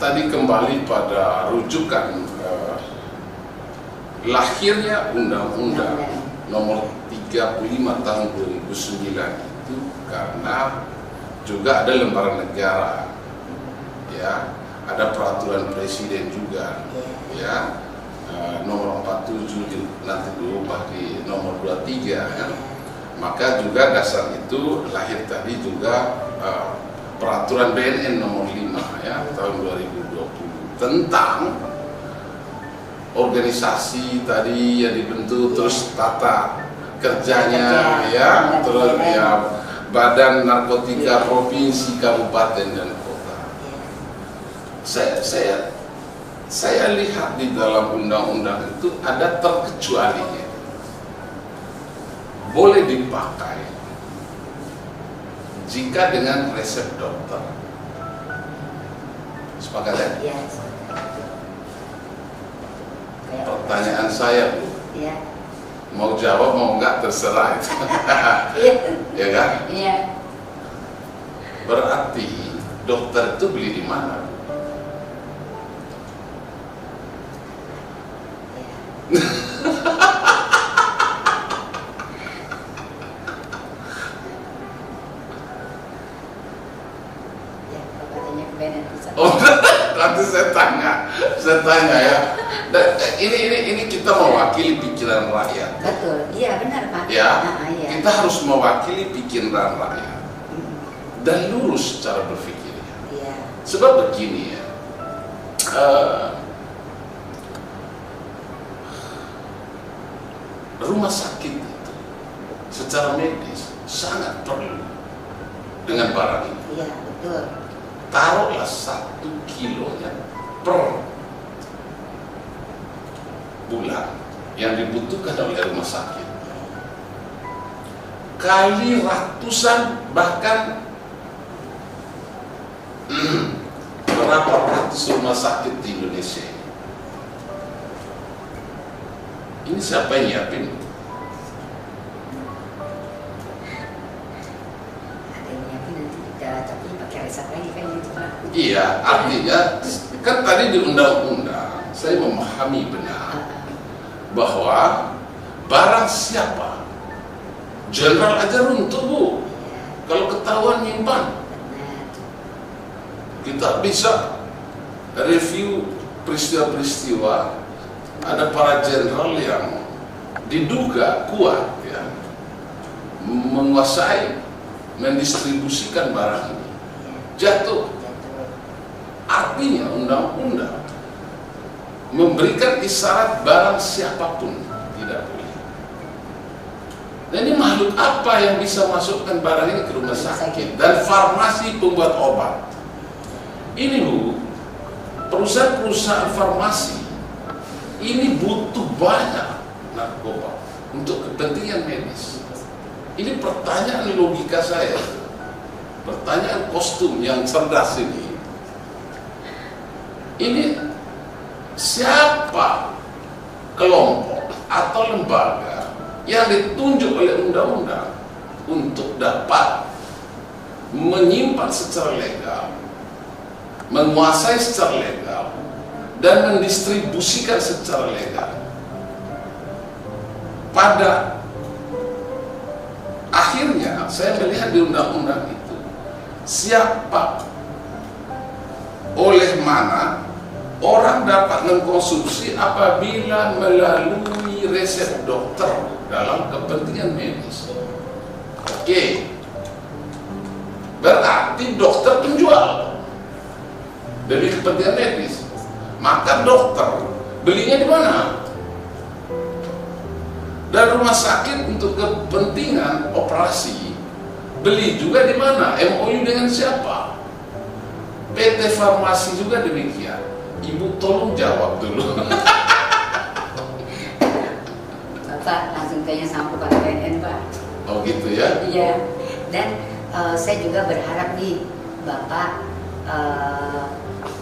tadi kembali pada rujukan lahirnya Undang-Undang Nomor 35 Tahun 2009 itu karena juga ada lembaran negara, ya, ada peraturan presiden juga, ya, nomor 47 nanti diubah di nomor 23, ya. Maka juga dasar itu lahir tadi juga peraturan BNN nomor 5 ya tahun 2020 tentang organisasi tadi yang dibentuk, terus tata kerjanya, ya, terus ya Badan Narkotika Provinsi, Kabupaten dan Kota. Saya lihat di dalam undang-undang itu ada terkecualinya. Boleh dipakai jika dengan resep dokter. Sepakat ya? Iya. Pertanyaan saya, Bu. Iya. Mau jawab mau enggak terserah itu. Ya kan? Iya. Berarti dokter itu beli di mana? Oh, nanti saya tanya ya. Dan ini kita mewakili pikiran rakyat. Betul, iya benar Pak. Ya, Iya. kita harus mewakili pikiran rakyat dan lurus cara berpikirnya. Iya. Sebab begini ya, rumah sakit itu secara medis sangat perlu dengan barang ini. Iya, betul. Taruhlah 1 kilonya per bulan yang dibutuhkan oleh rumah sakit, kali ratusan bahkan berapa ratus rumah sakit di Indonesia ini. Ini siapa yang nyiapin? Ada yang nyiapin nanti kita tapi pakai resep lagi kan gitu Pak. Iya, artinya kan tadi di undang-undang saya memahami benar bahwa barang siapa, jenderal aja runtuh Bu kalau ketahuan nyimpan. Kita bisa review peristiwa-peristiwa, ada para jenderal yang diduga kuat ya menguasai, mendistribusikan barang ini, jatuh. Artinya undang-undang memberikan isyarat barang siapapun tidak boleh. Nah, ini makhluk apa yang bisa masukkan barang ini ke rumah sakit dan farmasi pembuat obat? Ini Bu, perusahaan-perusahaan farmasi ini butuh banyak narkoba untuk kepentingan medis. Ini pertanyaan logika saya, pertanyaan kostum yang cerdas ini. Ini siapa kelompok atau lembaga yang ditunjuk oleh undang-undang untuk dapat menyimpan secara legal, menguasai secara legal, dan mendistribusikan secara legal? Pada akhirnya saya melihat di undang-undang itu siapa, oleh mana orang dapat mengkonsumsi apabila melalui resep dokter dalam kepentingan medis. Oke, berarti dokter penjual demi kepentingan medis. Maka dokter belinya di mana? Dan rumah sakit untuk kepentingan operasi beli juga di mana? MOU dengan siapa? PT Farmasi juga demikian. Ibu tolong jawab dulu. Bapak langsung tanya sama Pak BNN Pak. Oh gitu ya? Iya. Dan saya juga berharap nih Bapak,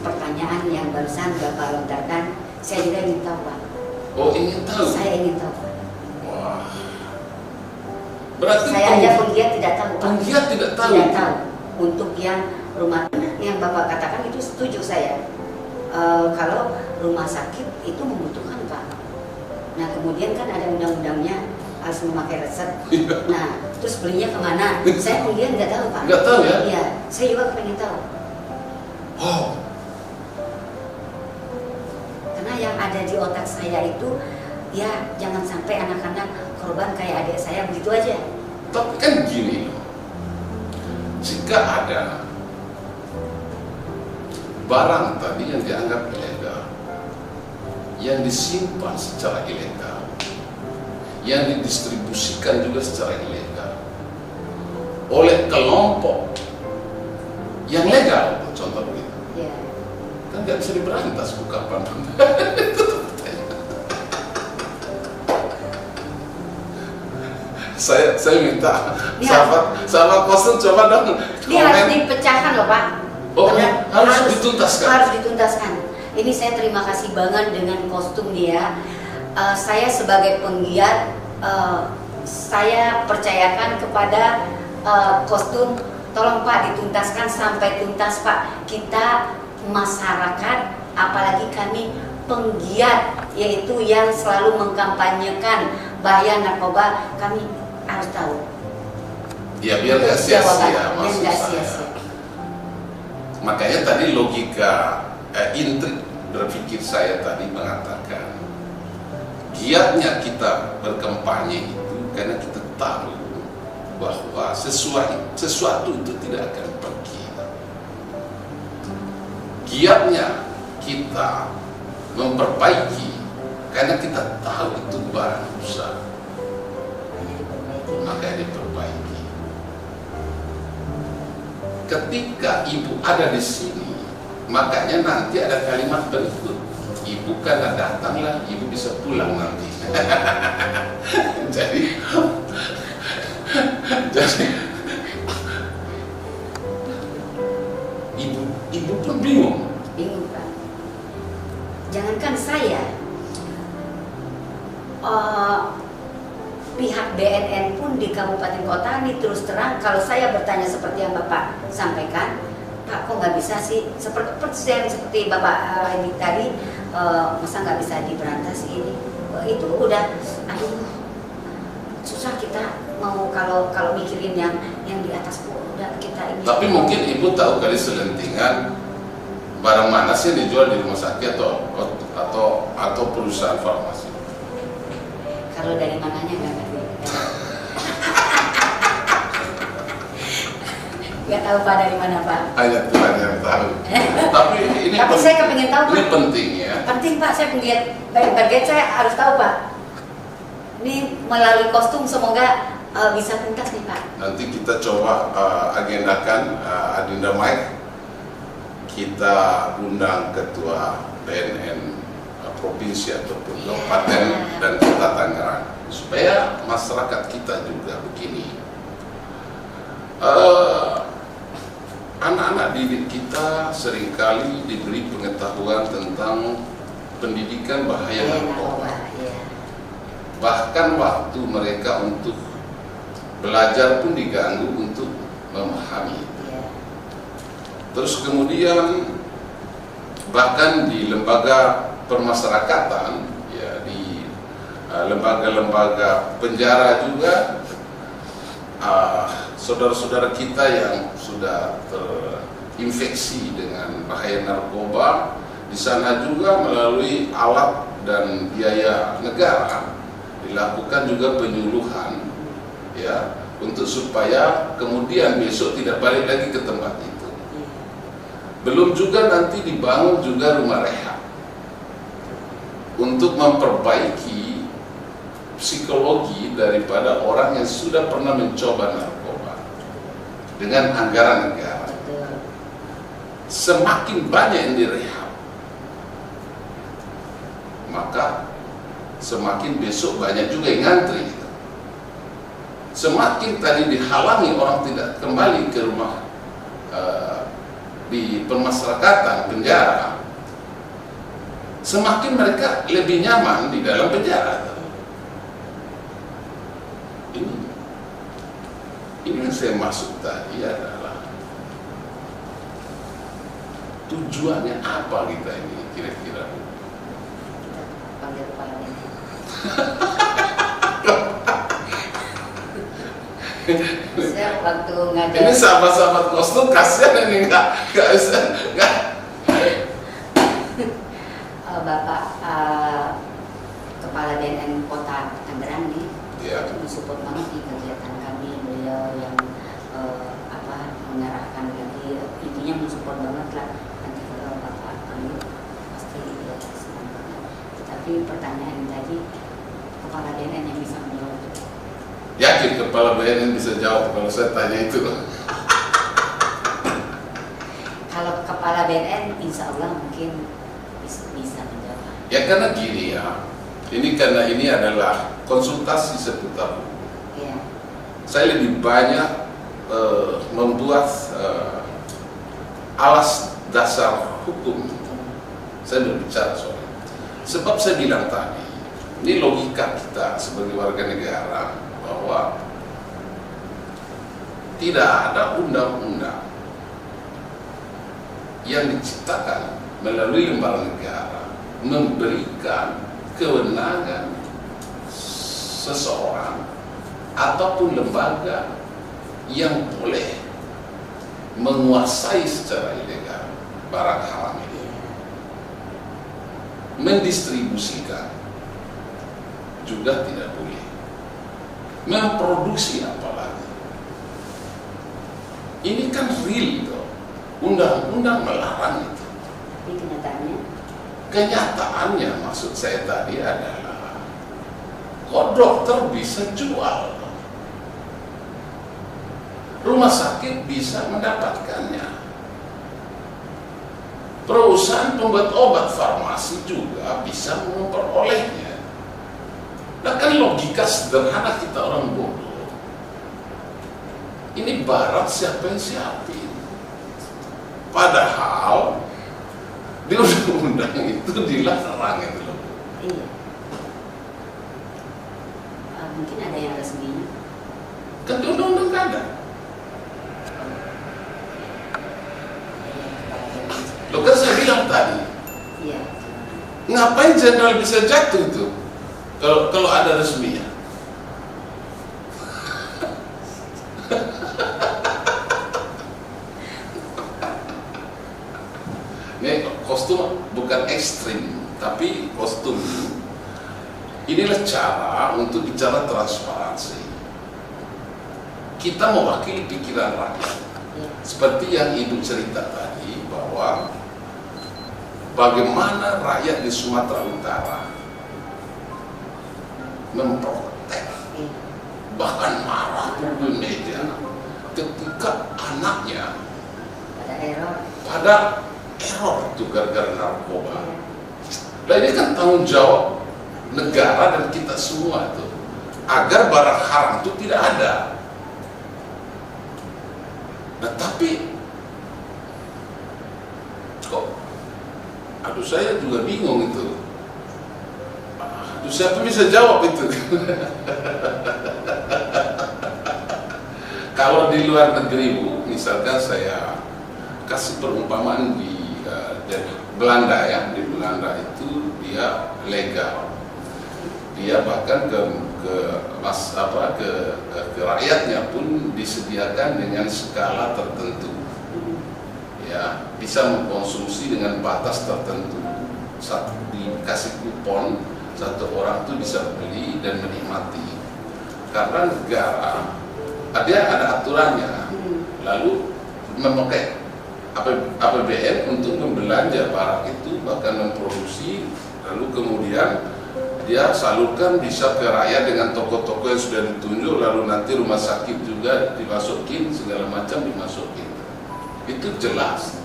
pertanyaan yang barusan Bapak lontarkan, saya juga ingin tahu Pak. Oh ingin tahu? Saya ingin tahu Pak. Wah. Berarti saya aja penggiat tidak tahu Pak. Penggiat tidak tahu? Tidak tahu. Untuk yang rumah yang Bapak katakan itu setuju saya. kalau rumah sakit itu membutuhkan Pak. Nah kemudian kan ada undang-undangnya harus memakai resep. Nah terus belinya kemana? Saya kemudian nggak tahu Pak. Nggak tahu ya? Iya, saya juga pengen tahu. Oh, Karena yang ada di otak saya itu, ya jangan sampai anak-anak korban kayak adik saya begitu aja. tapi kan gini loh. Jika ada barang tadi yang dianggap ilegal, yang disimpan secara ilegal, yang didistribusikan juga secara ilegal oleh kelompok yang legal, contoh begitu, Ya. kan nggak bisa diberantas bukan? saya minta Ya. sahabat kostum coba dong Ini harus komen. dipecahkan loh Pak. Oh, Benar, harus dituntaskan. Harus dituntaskan. Ini saya terima kasih banget dengan kostum dia. Saya sebagai penggiat, saya percayakan kepada kostum. Tolong Pak dituntaskan sampai tuntas Pak. Kita masyarakat, apalagi kami penggiat, yaitu yang selalu mengkampanyekan bahaya narkoba, kami harus tahu. Ya biar nggak sia-sia Biar maksud nggak saya. sia-sia. Makanya tadi logika intrik berpikir saya tadi mengatakan giatnya kita berkampanye itu karena kita tahu bahwa sesuatu itu tidak akan pergi. Giatnya kita memperbaiki karena kita tahu itu barang rusak, maka diperbaiki. Ketika ibu ada di sini, makanya nanti ada kalimat berikut, ibu karena datanglah, ibu bisa pulang nanti. jadi ibu pun bingung. Bingung Pak. Jangankan saya, pihak BNN pun di Kabupaten Kota ini terus terang kalau saya bertanya seperti yang Bapak sampaikan, Pak kok nggak bisa sih seperti Bapak ini tadi, masa nggak bisa diberantas ini? Itu udah, aduh susah kita mau kalau mikirin yang di atas kok udah kita ini. Tapi mungkin ibu tahu kali selentingan barang mana sih yang dijual di rumah sakit atau perusahaan farmasi. Kalau dari mananya nggak ngerti. Nggak tahu Pak dari mana Pak. Hanya Tuhan yang tahu. Tapi ini Tapi saya kepingin tahu Pak. Ini penting ya. Penting Pak, saya penggiat bagian saya harus tahu Pak. Ini melalui kostum semoga bisa tuntas nih Pak. Nanti kita coba agendakan Adinda Mike. Kita undang ketua BNN provinsi ataupun kabupaten dan kota Tangerang supaya masyarakat kita juga begini. Anak-anak didik kita seringkali diberi pengetahuan tentang pendidikan bahaya narkoba. Bahkan waktu mereka untuk belajar pun diganggu untuk memahami. Terus kemudian bahkan di lembaga permasyarakatan, ya di lembaga-lembaga penjara juga, saudara-saudara kita yang sudah terinfeksi dengan bahaya narkoba di sana juga melalui alat dan biaya negara dilakukan juga penyuluhan, ya, untuk supaya kemudian besok tidak balik lagi ke tempat itu. Belum juga nanti dibangun juga rumah rehab untuk memperbaiki psikologi daripada orang yang sudah pernah mencoba narkoba dengan anggaran negara. Semakin banyak yang direhab, maka semakin besok banyak juga yang ngantri. Semakin tadi dihalangi orang tidak kembali ke rumah di permasyarakatan penjara, semakin mereka lebih nyaman di dalam penjara. Ini yang saya maksud tadi adalah Tujuannya apa kita ini kira-kira? Kita panggil kepala BNN. Saya waktu ngajar. Ini sahabat-sahabat kostum kasihan ini nggak Bapak Kepala BNN Kota Tangerang nih, ya. support banget di kegiatan kami. Beliau yang mengarahkan, jadi intinya mensupport banget lah. Nanti kalau Bapak panggil pasti dia senang banget. Tapi pertanyaan tadi Kepala BNN yang bisa menjawab. Yakin Kepala BNN bisa jawab kalau saya tanya itu? Kalau Kepala BNN insya Allah mungkin bisa menjawab. Ya karena gini ya, karena ini adalah konsultasi seputar hukum. Ya. Saya lebih banyak membuat alas dasar hukum. Saya berbicara soal itu. Sebab saya bilang tadi, ini logika kita sebagai warga negara bahwa tidak ada undang-undang yang diciptakan melalui lembaga negara memberikan kewenangan seseorang ataupun lembaga yang boleh menguasai secara ilegal barang haram ini, mendistribusikan juga tidak boleh, memproduksi apalagi. Ini kan real tuh, undang-undang melarang itu. Tapi Kenyataannya maksud saya tadi adalah kok dokter bisa jual, rumah sakit bisa mendapatkannya, perusahaan pembuat obat farmasi juga bisa memperolehnya. Nah kan logika sederhana kita orang bodoh. Ini barang siapa yang siapin? Padahal di undang-undang itu dilarang itu loh. iya. Mungkin ada yang resminya. Kan di undang-undang nggak ada. Loh kan saya bilang tadi, Iya. ngapain jenderal bisa jatuh itu? Kalau ada resminya. Ini kostum bukan ekstrim, tapi kostum inilah cara untuk bicara transparansi. Kita mewakili pikiran rakyat. Iya. Seperti yang Ibu cerita tadi bahwa bagaimana rakyat di Sumatera Utara memprotek, Iya. bahkan marah di media ketika anaknya Ada error. pada error itu gara-gara narkoba. Nah ini kan tanggung jawab negara dan kita semua itu agar barang haram itu tidak ada. Nah tapi kok, aduh saya juga bingung itu. Aduh siapa bisa jawab itu? Kalau di luar negeri Bu, misalkan saya kasih perumpamaan di Belanda ya, di Belanda itu dia legal, dia bahkan ke rakyatnya pun disediakan dengan skala tertentu, ya bisa mengkonsumsi dengan batas tertentu, dikasih kupon satu orang tuh bisa beli dan menikmati, karena negara ada aturannya, lalu memakai APBN untuk membelanja barang itu, bahkan memproduksi, lalu kemudian dia salurkan bisa ke rakyat dengan toko-toko yang sudah ditunjuk, lalu nanti rumah sakit juga dimasukin, segala macam dimasukin. Itu jelas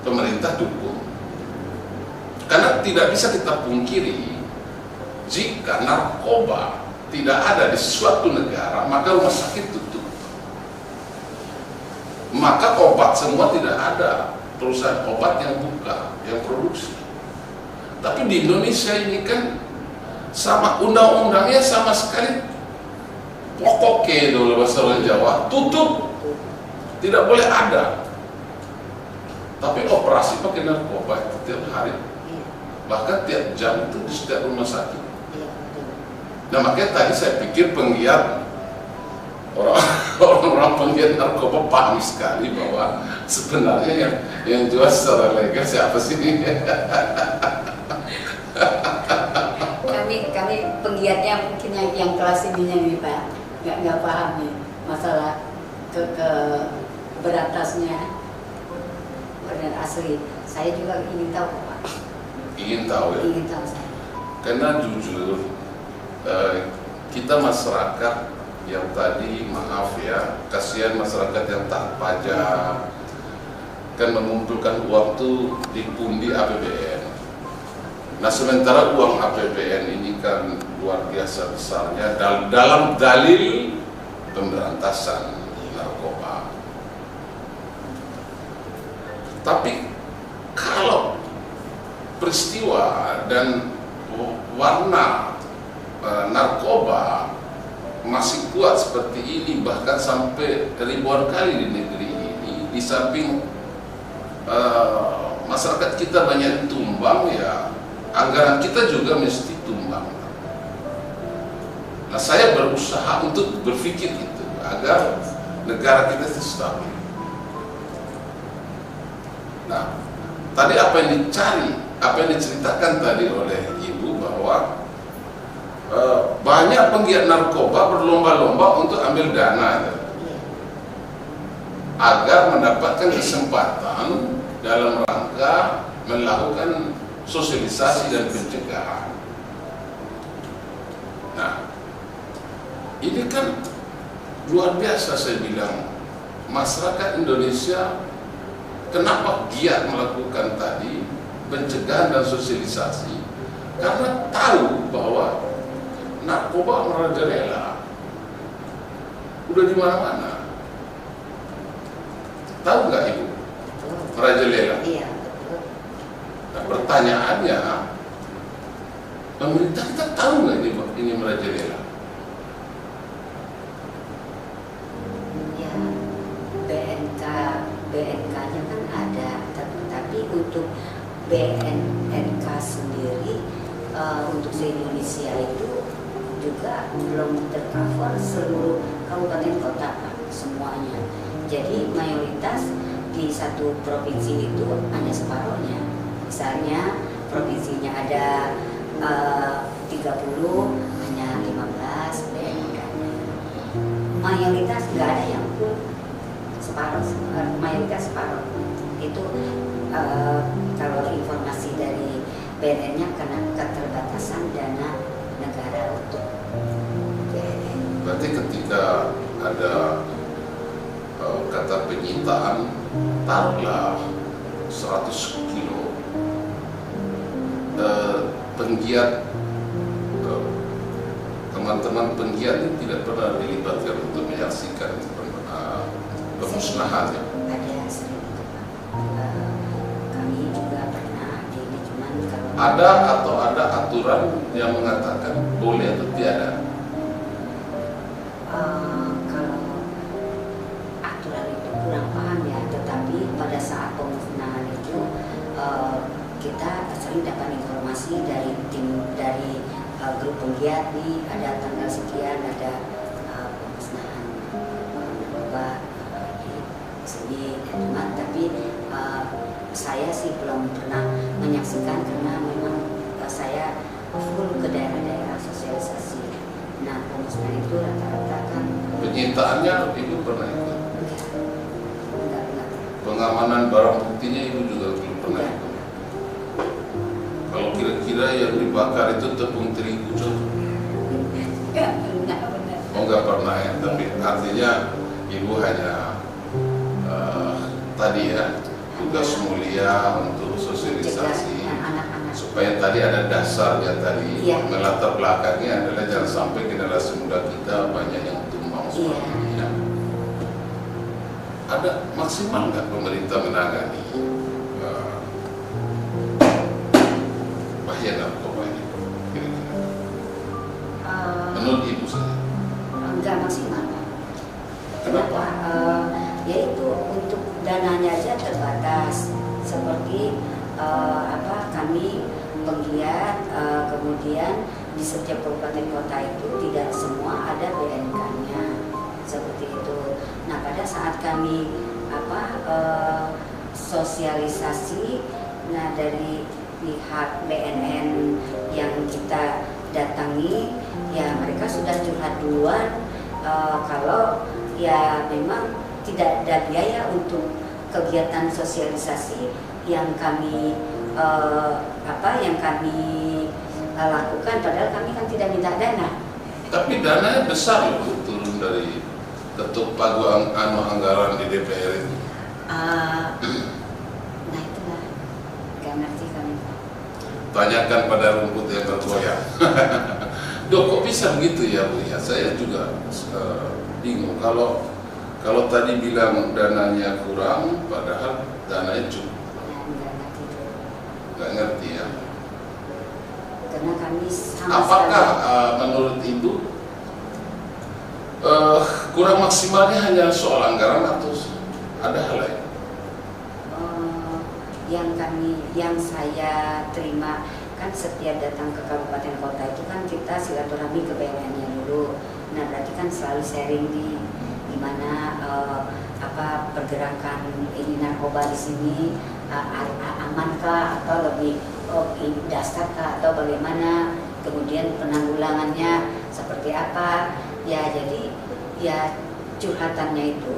pemerintah dukung, karena tidak bisa kita pungkiri jika narkoba tidak ada di suatu negara maka rumah sakit tutup, maka obat semua tidak ada, perusahaan obat yang buka, yang produksi. Tapi di Indonesia ini kan sama undang-undangnya sama sekali pokoknya, bahasa orang Jawa, tutup, tidak boleh ada. Tapi operasi pakai narkoba itu tiap hari, bahkan tiap jam itu di setiap rumah sakit. Nah makanya tadi saya pikir penggiat orang-orang penggiat narkoba paham sekali bahwa sebenarnya yang jual secara legal siapa sih? Kami penggiatnya mungkin yang kelas ininya nih Pak, nggak paham nih masalah ke beratasnya. Benar asli, saya juga ingin tahu Pak. Ingin tahu ya? Ingin tahu saya. Karena jujur kita masyarakat yang tadi, maaf ya, kasihan masyarakat yang taat pajak kan mengumpulkan uang tuh di pundi APBN. Nah sementara uang APBN ini kan luar biasa besarnya dalam dalil pemberantasan narkoba. Tapi kalau peristiwa dan warna narkoba masih kuat seperti ini, bahkan sampai ribuan kali di negeri ini, di samping masyarakat kita banyak tumbang ya, anggaran kita juga mesti tumbang. Nah saya berusaha untuk berpikir itu agar negara kita stabil. Nah tadi apa yang dicari, apa yang diceritakan tadi oleh Ibu bahwa banyak penggiat narkoba berlomba-lomba untuk ambil dana agar mendapatkan kesempatan dalam rangka melakukan sosialisasi dan pencegahan. Nah, ini kan luar biasa saya bilang, masyarakat Indonesia kenapa giat melakukan tadi pencegahan dan sosialisasi? Karena tahu bahwa narkoba merajalela, udah di mana-mana. Tahu nggak Ibu? Merajalela. Iya. Nah, pertanyaannya, pemerintah kita tahu nggak ini merajalela? Ya, BNK-nya kan ada, tapi untuk BNK sendiri untuk se-Indonesia itu juga belum tercover seluruh kabupaten kota Pak, semuanya. Jadi mayoritas di satu provinsi itu hanya separuhnya. Misalnya provinsinya ada 30, hanya 15 BNK-nya. Mayoritas nggak ada yang full, mayoritas separuh. Itu kalau informasi dari BNN-nya karena keterbatasan dana negara untuk BNN. Berarti ketika ada kata penyitaan, taruhlah 100 kilo, penggiat, teman-teman penggiat ini tidak pernah dilibatkan untuk menyaksikan pemusnahannya. Ada sering itu Pak. Kami juga pernah di ini, cuman kalau ada atau ada aturan yang mengatakan boleh atau tiada? kalau aturan itu kurang paham ya, tetapi pada saat pemusnahan itu kita sering dapat informasi dari tim dari grup penggiat nih, ada tanggal sekian ada pemusnahan narkoba di sini dan teman, tapi saya sih belum pernah menyaksikan karena memang saya full ke daerah-daerah sosialisasi. Nah, pemusnahan itu rata-rata kan Penyitaannya Ibu pernah ikut? enggak. Pengamanan barang buktinya Ibu juga belum pernah ikut? Kalau kira-kira yang dibakar itu tepung terigu contoh? Benar. Oh nggak pernah ya, tapi artinya Ibu hanya tadi ya, tugas mulia untuk sosialisasi anak-anak supaya tadi ada dasarnya tadi, iya. melatar belakangnya adalah jangan sampai generasi muda kita banyak yang tumbang seperti ini ya. Ada maksimal nggak pemerintah menangani bahaya narkoba ini kira-kira? Menurut Ibu saja. enggak maksimal. Kenapa? Yaitu untuk dananya aja terbatas. kami penggiat, kemudian di setiap kabupaten kota itu tidak semua ada BNK-nya seperti itu. Nah, pada saat kami sosialisasi, nah dari pihak BNN yang kita datangi, ya mereka sudah curhat duluan kalau ya memang tidak ada biaya untuk kegiatan sosialisasi yang kami lakukan, padahal kami kan tidak minta dana. Tapi dananya besar loh, turun dari ketuk pagu anggaran di DPR itu. Nah itulah, gak ngerti kami. Tanyakan pada rumput yang bergoyang. Dok, kok bisa begitu ya Bu? Ya, saya juga bingung. Kalau tadi bilang dananya kurang, padahal dananya cukup. Nggak ngerti ya. Karena kami sama apakah menurut Ibu kurang maksimalnya hanya soal anggaran atau ada hal lain? Yang saya terima kan setiap datang ke kabupaten kota itu kan kita silaturahmi ke BNN-nya dulu. Nah berarti kan selalu sharing di mana pergerakan ini narkoba di sini amankah atau lebih dasarkah atau bagaimana, kemudian penanggulangannya seperti apa ya. Jadi ya curhatannya itu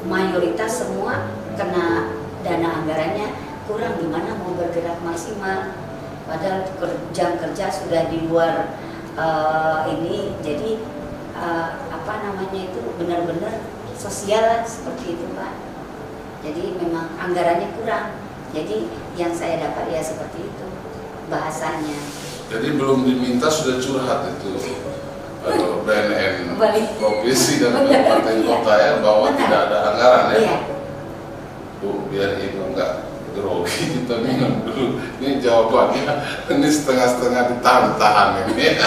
mayoritas semua kena dana anggarannya kurang, gimana mau bergerak maksimal padahal jam kerja sudah di luar ini. Jadi itu benar-benar sosial seperti itu Pak. Jadi memang anggarannya kurang. Jadi yang saya dapat ya seperti itu bahasanya. Jadi belum diminta sudah curhat itu BNN provinsi dan kabupaten kota ya bahwa tidak ada anggaran ya. Iya. Bu, biar Ibu enggak grogi kita minum dulu. Ini jawabannya ini setengah-setengah ditahan-tahan ini.